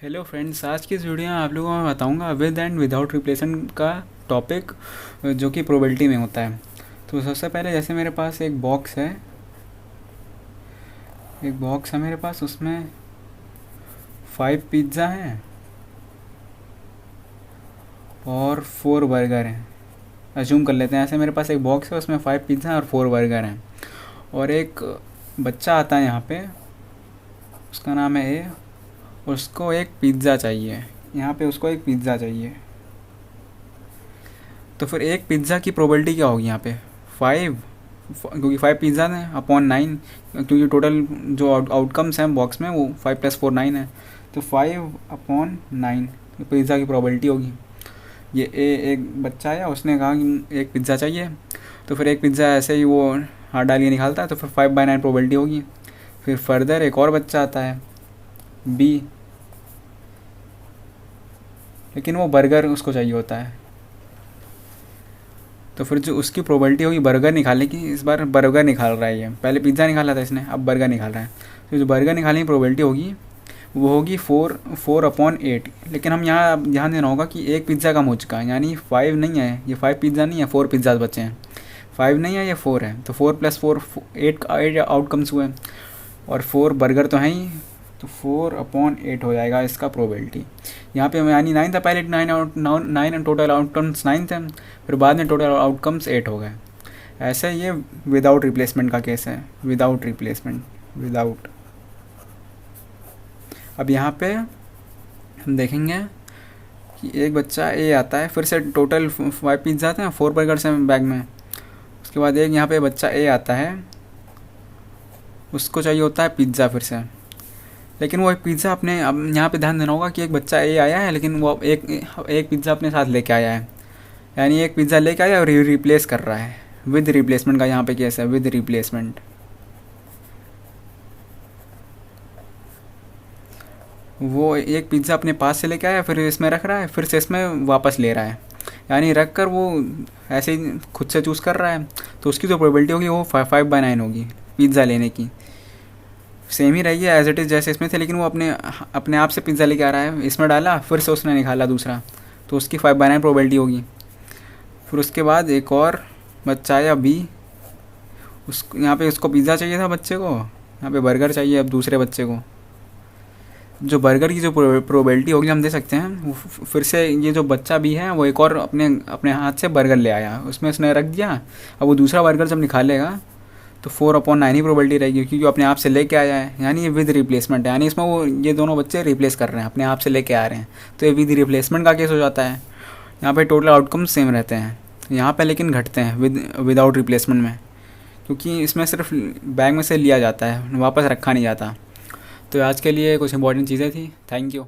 Hello friends, आज की इस वीडियो में आप लोगों को मैं बताऊंगा विद एंड विदाउट रिप्लेसमेंट का टॉपिक जो कि प्रोबेबिलिटी में होता है। तो सबसे पहले जैसे मेरे पास एक बॉक्स है मेरे पास, उसमें 5 पिज़्ज़ा हैं और 4 बर्गर हैं। अज्यूम कर लेते हैं ऐसे, मेरे पास एक बॉक्स है उसमें 5 पिज़्ज़ा हैं और 4 बर्गर हैं। और एक बच्चा आता है यहाँ पे, उसका नाम है ए। उसको एक पिज़्ज़ा चाहिए, यहाँ पे उसको एक पिज़्ज़ा चाहिए। तो फिर एक पिज़्ज़ा की प्रोबेबिलिटी क्या होगी यहाँ पे? 5, क्योंकि 5 पिज़्ज़ा हैं अपॉन 9, क्योंकि टोटल जो आउटकम्स हैं बॉक्स में वो 5 + 4 9 है। तो 5/9 पिज़्ज़ा की प्रोबेबिलिटी होगी। ये एक बच्चा आया, उसने कहा कि एक पिज़्ज़ा चाहिए, तो फिर एक पिज़्ज़ा ऐसे ही वो हाथ डाल के निकालता है, तो फिर 5/9 प्रोबेबिलिटी होगी। फिर फर्दर एक और बच्चा आता है बी, लेकिन वो बर्गर उसको चाहिए होता है। तो फिर जो उसकी प्रोबेबिलिटी होगी बर्गर निकालने की, इस बार बर्गर निकाल रहा है ये, पहले पिज़्ज़ा निकाला था इसने, अब बर्गर निकाल रहा है। तो जो बर्गर निकालने की प्रोबेबिलिटी होगी वो होगी 4/8। लेकिन हम यहाँ ध्यान देना होगा कि एक पिज़्ज़ा कम हो चुका है, यानी 5 नहीं है, ये 5 पिज़्ज़ा नहीं है, 4 पिज़्ज़ा बचे हैं। 5 नहीं है, ये 4 है, तो 4 + 4 8 आउटकम्स हुए, और 4 बर्गर तो हैं ही, तो 4/8 हो जाएगा इसका प्रोबेबिलिटी। यहाँ पे यानी 9 था पहले, 9 टोटल आउटकम्स 9 थे, फिर बाद में टोटल आउटकम्स 8 हो गए। ऐसे ये विदाउट रिप्लेसमेंट का केस है, विदाउट रिप्लेसमेंट, विदाउट। अब यहाँ पे हम देखेंगे कि एक बच्चा ए आता है, फिर से टोटल 5 पिज़्ज़ा आते हैं, 4 बर्गर्स हैं बैग में। उसके बाद एक यहाँ पे बच्चा ए आता है, उसको चाहिए होता है पिज़्ज़ा फिर से। लेकिन वो एक पिज़्ज़ा अपने, अब यहाँ पे ध्यान देना होगा कि एक बच्चा ए आया है, लेकिन वो एक पिज़्ज़ा अपने साथ लेके आया है, यानी एक पिज़्ज़ा लेके आया और रिप्लेस कर रहा है। विद रिप्लेसमेंट का यहाँ पे केस है, विद रिप्लेसमेंट। वो एक पिज़्ज़ा अपने पास से लेके आया, फिर इसमें रख रहा है, फिर से इसमें वापस ले रहा है, यानी रख कर वो ऐसे ही खुद से चूज़ कर रहा है। तो उसकी जो प्रोबेबिलिटी होगी वो 5/9 होगी पिज़्ज़ा लेने की। सेम ही रही है एज इट इज़ जैसे इसमें थे, लेकिन वो अपने अपने आप से पिज़्ज़ा लेके आ रहा है, इसमें डाला, फिर से उसने निकाला दूसरा, तो उसकी 5/9 प्रोबेबिलिटी होगी। फिर उसके बाद एक और बच्चा आया बी, यहाँ पे उसको पिज़्ज़ा चाहिए था बच्चे को, यहाँ पे बर्गर चाहिए अब दूसरे बच्चे को। जो बर्गर की जो प्रोबेबिलिटी होगी हम दे सकते हैं, फिर से ये जो बच्चा भी है वो एक और अपने अपने हाथ से बर्गर ले आया, उसमें उसने रख दिया। अब वो दूसरा बर्गर जब निकालेगा तो 4/9 ही प्रोबेबिलिटी रहेगी, क्योंकि अपने आप से लेके आया है, यानी ये विद रिप्लेसमेंट है, यानी इसमें वो ये दोनों बच्चे रिप्लेस कर रहे हैं, अपने आप से लेके आ रहे हैं, तो ये विद रिप्लेसमेंट का केस हो जाता है। यहाँ पे टोटल आउटकम सेम रहते हैं, यहाँ पे लेकिन घटते हैं विदाउट रिप्लेसमेंट में, क्योंकि इसमें सिर्फ बैग में से लिया जाता है, वापस रखा नहीं जाता। तो आज के लिए कुछ इंपॉर्टेंट चीज़ें थी। Thank you.